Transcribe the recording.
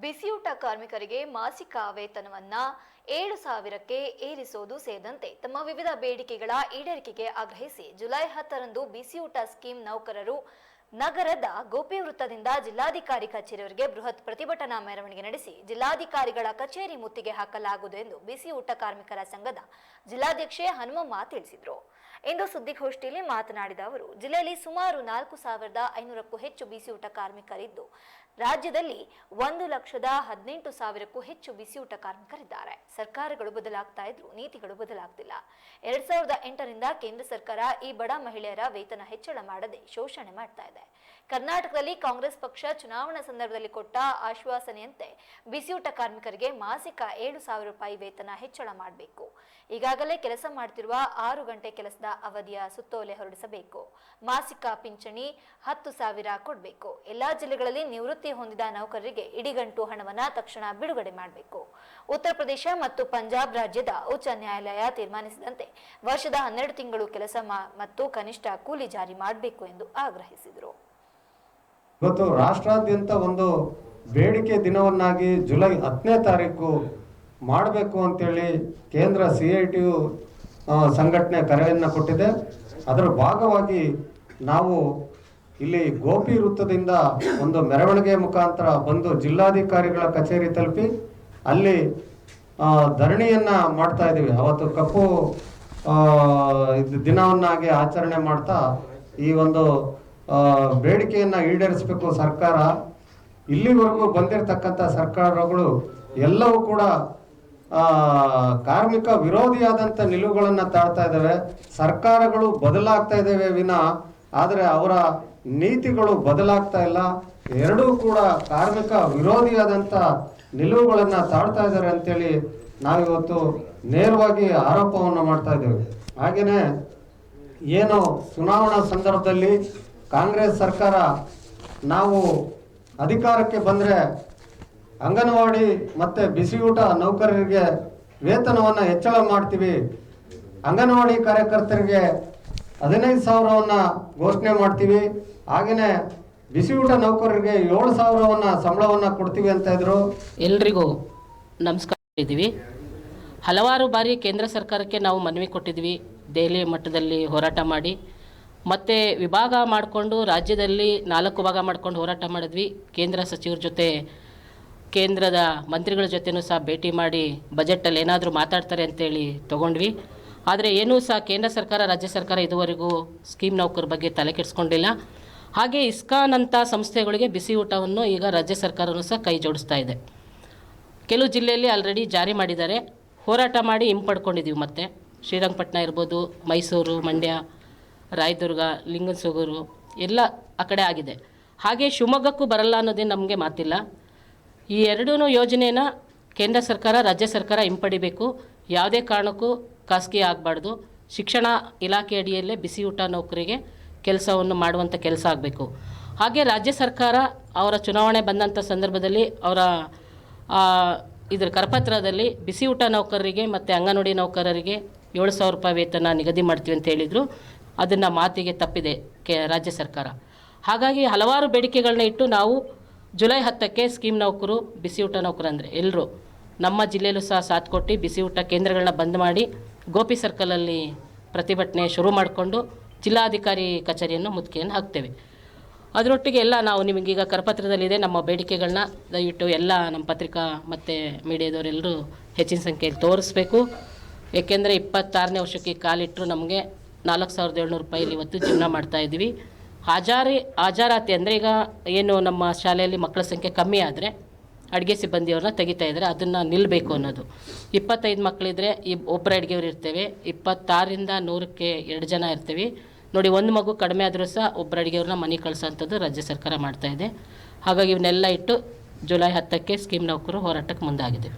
ಬಿಸಿಯೂಟ ಕಾರ್ಮಿಕರಿಗೆ ಮಾಸಿಕ ವೇತನವನ್ನ 7,000ಕ್ಕೆ ಏರಿಸುವುದು ಸೇರಿದಂತೆ ತಮ್ಮ ವಿವಿಧ ಬೇಡಿಕೆಗಳ ಈಡೇರಿಕೆಗೆ ಆಗ್ರಹಿಸಿ ಜುಲೈ 10ರಂದು ಬಿಸಿಯೂಟ ಸ್ಕೀಮ್ ನೌಕರರು ನಗರದ ಗೋಪಿ ವೃತ್ತದಿಂದ ಜಿಲ್ಲಾಧಿಕಾರಿ ಕಚೇರಿವರೆಗೆ ಬೃಹತ್ ಪ್ರತಿಭಟನಾ ಮೆರವಣಿಗೆ ನಡೆಸಿ ಜಿಲ್ಲಾಧಿಕಾರಿಗಳ ಕಚೇರಿ ಮುತ್ತಿಗೆ ಹಾಕಲಾಗುವುದು ಎಂದು ಬಿಸಿಯೂಟ ಕಾರ್ಮಿಕರ ಸಂಘದ ಜಿಲ್ಲಾಧ್ಯಕ್ಷೆ ಹನುಮಮ್ಮ ತಿಳಿಸಿದರು. ಇಂದು ಸುದ್ದಿಗೋಷ್ಠಿಯಲ್ಲಿ ಮಾತನಾಡಿದ ಅವರು, ಜಿಲ್ಲೆಯಲ್ಲಿ ಸುಮಾರು 4,500ಕ್ಕೂ ಹೆಚ್ಚು ಬಿಸಿಯೂಟ ಕಾರ್ಮಿಕರಿದ್ದು ರಾಜ್ಯದಲ್ಲಿ 1,18,000ಕ್ಕೂ ಹೆಚ್ಚು ಬಿಸಿಯೂಟ ಕಾರ್ಮಿಕರಿದ್ದಾರೆ. ಸರ್ಕಾರಗಳು ಬದಲಾಗ್ತಾ ಇದ್ರು, ನೀತಿಗಳು ಬದಲಾಗ್ತಿಲ್ಲ. 2008ರಿಂದ ಕೇಂದ್ರ ಸರ್ಕಾರ ಈ ಬಡ ಮಹಿಳೆಯರ ವೇತನ ಹೆಚ್ಚಳ ಮಾಡದೆ ಶೋಷಣೆ ಮಾಡ್ತಾ ಇದೆ. ಕರ್ನಾಟಕದಲ್ಲಿ ಕಾಂಗ್ರೆಸ್ ಪಕ್ಷ ಚುನಾವಣಾ ಸಂದರ್ಭದಲ್ಲಿ ಕೊಟ್ಟ ಆಶ್ವಾಸನೆಯಂತೆ ಬಿಸಿಯೂಟ ಕಾರ್ಮಿಕರಿಗೆ ಮಾಸಿಕ 7,000 ರೂಪಾಯಿ ವೇತನ ಹೆಚ್ಚಳ ಮಾಡಬೇಕು. ಈಗಾಗಲೇ ಕೆಲಸ ಮಾಡ್ತಿರುವ 6 ಗಂಟೆ ಕೆಲಸದ ಅವಧಿಯ ಸುತ್ತೋಲೆ ಹೊರಡಿಸಬೇಕು. ಮಾಸಿಕ ಪಿಂಚಣಿ 10,000 ಕೊಡಬೇಕು. ಎಲ್ಲಾ ಜಿಲ್ಲೆಗಳಲ್ಲಿ ನಿವೃತ್ತಿ ಹೊಂದಿದ ನೌಕರರಿಗೆ ಇಡಿಗಂಟು ಹಣವನ್ನ ತಕ್ಷಣ ಬಿಡುಗಡೆ ಮಾಡಬೇಕು. ಉತ್ತರ ಪ್ರದೇಶ ಮತ್ತು ಪಂಜಾಬ್ ರಾಜ್ಯದ ಉಚ್ಚ ನ್ಯಾಯಾಲಯ ತೀರ್ಮಾನಿಸಿದಂತೆ ವರ್ಷದ 12 ತಿಂಗಳು ಕೆಲಸ ಮತ್ತು ಕನಿಷ್ಠ ಕೂಲಿ ಜಾರಿ ಮಾಡಬೇಕು ಎಂದು ಆಗ್ರಹಿಸಿದರು. ಇವತ್ತು ರಾಷ್ಟ್ರಾದ್ಯಂತ ಒಂದು ಬೇಡಿಕೆ ದಿನವನ್ನಾಗಿ ಜುಲೈ 10ನೇ ತಾರೀಕು ಮಾಡಬೇಕು ಅಂತೇಳಿ ಕೇಂದ್ರ CITU ಸಂಘಟನೆ ಕರೆಯನ್ನು ಕೊಟ್ಟಿದೆ. ಅದರ ಭಾಗವಾಗಿ ನಾವು ಇಲ್ಲಿ ಗೋಪಿ ವೃತ್ತದಿಂದ ಒಂದು ಮೆರವಣಿಗೆ ಮುಖಾಂತರ ಬಂದು ಜಿಲ್ಲಾಧಿಕಾರಿಗಳ ಕಚೇರಿ ತಲುಪಿ ಅಲ್ಲಿ ಧರಣಿಯನ್ನ ಮಾಡ್ತಾ ಇದ್ದೀವಿ. ಅವತ್ತು ಕಪ್ಪು ದಿನವನ್ನಾಗಿ ಆಚರಣೆ ಮಾಡ್ತಾ ಈ ಒಂದು ಬೇಡಿಕೆಯನ್ನು ಈಡೇರಿಸಬೇಕು. ಸರ್ಕಾರ ಇಲ್ಲಿವರೆಗೂ ಬಂದಿರತಕ್ಕಂಥ ಸರ್ಕಾರಗಳು ಎಲ್ಲವೂ ಕೂಡ ಕಾರ್ಮಿಕ ವಿರೋಧಿಯಾದಂಥ ನಿಲುವುಗಳನ್ನು ತಾಳ್ತಾ ಇದ್ದಾವೆ. ಸರ್ಕಾರಗಳು ಬದಲಾಗ್ತಾ ಇದ್ದಾವೆ ವಿನ ಆದರೆ ಅವರ ನೀತಿಗಳು ಬದಲಾಗ್ತಾ ಇಲ್ಲ. ಎರಡೂ ಕೂಡ ಕಾರ್ಮಿಕ ವಿರೋಧಿಯಾದಂಥ ನಿಲುವುಗಳನ್ನು ತಾಳ್ತಾ ಇದ್ದಾರೆ ಅಂತೇಳಿ ನಾವಿವತ್ತು ನೇರವಾಗಿ ಆರೋಪವನ್ನು ಮಾಡ್ತಾ ಇದ್ದೇವೆ. ಹಾಗೆಯೇ ಏನು ಚುನಾವಣಾ ಸಂದರ್ಭದಲ್ಲಿ ಕಾಂಗ್ರೆಸ್ ಸರ್ಕಾರ ನಾವು ಅಧಿಕಾರಕ್ಕೆ ಬಂದರೆ ಅಂಗನವಾಡಿ ಮತ್ತು ಬಿಸಿಯೂಟ ನೌಕರರಿಗೆ ವೇತನವನ್ನು ಹೆಚ್ಚಳ ಮಾಡ್ತೀವಿ, ಅಂಗನವಾಡಿ ಕಾರ್ಯಕರ್ತರಿಗೆ 15,000ವನ್ನು ಘೋಷಣೆ ಮಾಡ್ತೀವಿ, ಹಾಗೆಯೇ ಬಿಸಿಯೂಟ ನೌಕರರಿಗೆ 7,000ವನ್ನು ಸಂಬಳವನ್ನು ಕೊಡ್ತೀವಿ ಅಂತ ಇದ್ರು. ಎಲ್ರಿಗೂ ನಮಸ್ಕಾರ ಇದ್ದೀವಿ. ಹಲವಾರು ಬಾರಿ ಕೇಂದ್ರ ಸರ್ಕಾರಕ್ಕೆ ನಾವು ಮನವಿ ಕೊಟ್ಟಿದ್ವಿ. ದೆಹಲಿ ಮಟ್ಟದಲ್ಲಿ ಹೋರಾಟ ಮಾಡಿ ಮತ್ತು ವಿಭಾಗ ಮಾಡಿಕೊಂಡು ರಾಜ್ಯದಲ್ಲಿ 4 ಭಾಗ ಮಾಡ್ಕೊಂಡು ಹೋರಾಟ ಮಾಡಿದ್ವಿ. ಕೇಂದ್ರ ಸಚಿವರ ಜೊತೆ, ಕೇಂದ್ರದ ಮಂತ್ರಿಗಳ ಜೊತೆನೂ ಸಹ ಭೇಟಿ ಮಾಡಿ ಬಜೆಟಲ್ಲಿ ಏನಾದರೂ ಮಾತಾಡ್ತಾರೆ ಅಂತೇಳಿ ತೊಗೊಂಡ್ವಿ. ಆದರೆ ಏನೂ ಸಹ ಕೇಂದ್ರ ಸರ್ಕಾರ, ರಾಜ್ಯ ಸರ್ಕಾರ ಇದುವರೆಗೂ ಸ್ಕೀಮ್ ನೌಕರ ಬಗ್ಗೆ ತಲೆ ಕೆಡಿಸ್ಕೊಂಡಿಲ್ಲ. ಹಾಗೆ ಇಸ್ಕಾನ್ ಅಂಥ ಸಂಸ್ಥೆಗಳಿಗೆ ಬಿಸಿ ಊಟವನ್ನು ಈಗ ರಾಜ್ಯ ಸರ್ಕಾರವೂ ಸಹ ಕೈ ಜೋಡಿಸ್ತಾ ಇದೆ. ಕೆಲವು ಜಿಲ್ಲೆಯಲ್ಲಿ ಆಲ್ರೆಡಿ ಜಾರಿ ಮಾಡಿದ್ದಾರೆ. ಹೋರಾಟ ಮಾಡಿ ಹಿಂಪಡ್ಕೊಂಡಿದ್ದೀವಿ. ಮತ್ತು ಶ್ರೀರಂಗಪಟ್ಟಣ ಇರ್ಬೋದು, ಮೈಸೂರು, ಮಂಡ್ಯ, ರಾಯದುರ್ಗ, ಲಿಂಗಸೂಗೂರು ಎಲ್ಲ ಆ ಕಡೆ ಆಗಿದೆ. ಹಾಗೆ ಶಿವಮೊಗ್ಗಕ್ಕೂ ಬರಲ್ಲ ಅನ್ನೋದೇ ನಮಗೆ ಮಾತಿಲ್ಲ. ಈ ಎರಡೂ ಯೋಜನೆನ ಕೇಂದ್ರ ಸರ್ಕಾರ, ರಾಜ್ಯ ಸರ್ಕಾರ ಹಿಂಪಡಿಬೇಕು. ಯಾವುದೇ ಕಾರಣಕ್ಕೂ ಖಾಸಗಿ ಆಗಬಾರ್ದು. ಶಿಕ್ಷಣ ಇಲಾಖೆ ಅಡಿಯಲ್ಲೇ ಬಿಸಿಯೂಟ ನೌಕರಿಗೆ ಕೆಲಸವನ್ನು ಮಾಡುವಂಥ ಕೆಲಸ ಆಗಬೇಕು. ಹಾಗೆ ರಾಜ್ಯ ಸರ್ಕಾರ ಅವರ ಚುನಾವಣೆ ಬಂದಂಥ ಸಂದರ್ಭದಲ್ಲಿ ಅವರ ಇದರ ಕರಪತ್ರದಲ್ಲಿ ಬಿಸಿಯೂಟ ನೌಕರರಿಗೆ ಮತ್ತು ಅಂಗನವಾಡಿ ನೌಕರರಿಗೆ 7,000 ರೂಪಾಯಿ ವೇತನ ನಿಗದಿ ಮಾಡ್ತೀವಿ ಅಂತ ಹೇಳಿದರು. ಅದನ್ನು ಮಾತಿಗೆ ತಪ್ಪಿದೆ ರಾಜ್ಯ ಸರ್ಕಾರ. ಹಾಗಾಗಿ ಹಲವಾರು ಬೇಡಿಕೆಗಳನ್ನ ಇಟ್ಟು ನಾವು ಜುಲೈ 10ಕ್ಕೆ ಸ್ಕೀಮ್ ನೌಕರು, ಬಿಸಿಯೂಟ ನೌಕರು ಅಂದರೆ ಎಲ್ಲರೂ ನಮ್ಮ ಜಿಲ್ಲೆಯಲ್ಲೂ ಸಹ ಸಾಥ್ ಕೊಟ್ಟು ಬಿಸಿಯೂಟ ಕೇಂದ್ರಗಳನ್ನ ಬಂದ್ ಮಾಡಿ ಗೋಪಿ ಸರ್ಕಲಲ್ಲಿ ಪ್ರತಿಭಟನೆ ಶುರು ಮಾಡಿಕೊಂಡು ಜಿಲ್ಲಾಧಿಕಾರಿ ಕಚೇರಿಯನ್ನು ಮುತ್ತಿಗೆಯನ್ನು ಹಾಕ್ತೇವೆ. ಅದರೊಟ್ಟಿಗೆ ಎಲ್ಲ ನಾವು ನಿಮಗೀಗ ಕರಪತ್ರದಲ್ಲಿದೆ ನಮ್ಮ ಬೇಡಿಕೆಗಳನ್ನ ದಯವಿಟ್ಟು ಎಲ್ಲ ನಮ್ಮ ಪತ್ರಿಕಾ ಮತ್ತು ಮೀಡಿಯಾದವರೆಲ್ಲರೂ ಹೆಚ್ಚಿನ ಸಂಖ್ಯೆಯಲ್ಲಿ ತೋರಿಸ್ಬೇಕು. ಏಕೆಂದರೆ 26ನೇ ವರ್ಷಕ್ಕೆ ಕಾಲಿಟ್ಟರು ನಮಗೆ 4,700 ರೂಪಾಯಿಲಿ ಇವತ್ತು ಜೀವನ ಮಾಡ್ತಾಯಿದ್ವಿ. ಹಾಜರಾತಿ ಅಂದರೆ ಈಗ ಏನು ನಮ್ಮ ಶಾಲೆಯಲ್ಲಿ ಮಕ್ಕಳ ಸಂಖ್ಯೆ ಕಮ್ಮಿ ಆದರೆ ಅಡುಗೆ ಸಿಬ್ಬಂದಿಯವ್ರನ್ನ ತೆಗಿತಾ ಇದ್ದಾರೆ, ಅದನ್ನು ನಿಲ್ಲಬೇಕು ಅನ್ನೋದು. 25 ಮಕ್ಕಳಿದ್ರೆ ಒಬ್ಬರು ಅಡುಗೆಯವ್ರು ಇರ್ತೇವೆ. 26ರಿಂದ 100ಕ್ಕೆ 2 ಜನ ಇರ್ತೀವಿ ನೋಡಿ. ಒಂದು ಮಗು ಕಡಿಮೆ ಆದರೂ ಸಹ ಒಬ್ಬರು ಅಡುಗೆಯವ್ರನ್ನ ಮನೆ ಕಳಿಸೋಂಥದ್ದು ರಾಜ್ಯ ಸರ್ಕಾರ ಮಾಡ್ತಾಯಿದೆ. ಹಾಗಾಗಿ ಇವನ್ನೆಲ್ಲ ಇಟ್ಟು ಜುಲೈ 10ಕ್ಕೆ ಸ್ಕೀಮ್ ನೌಕರು ಹೋರಾಟಕ್ಕೆ ಮುಂದಾಗಿದೆ.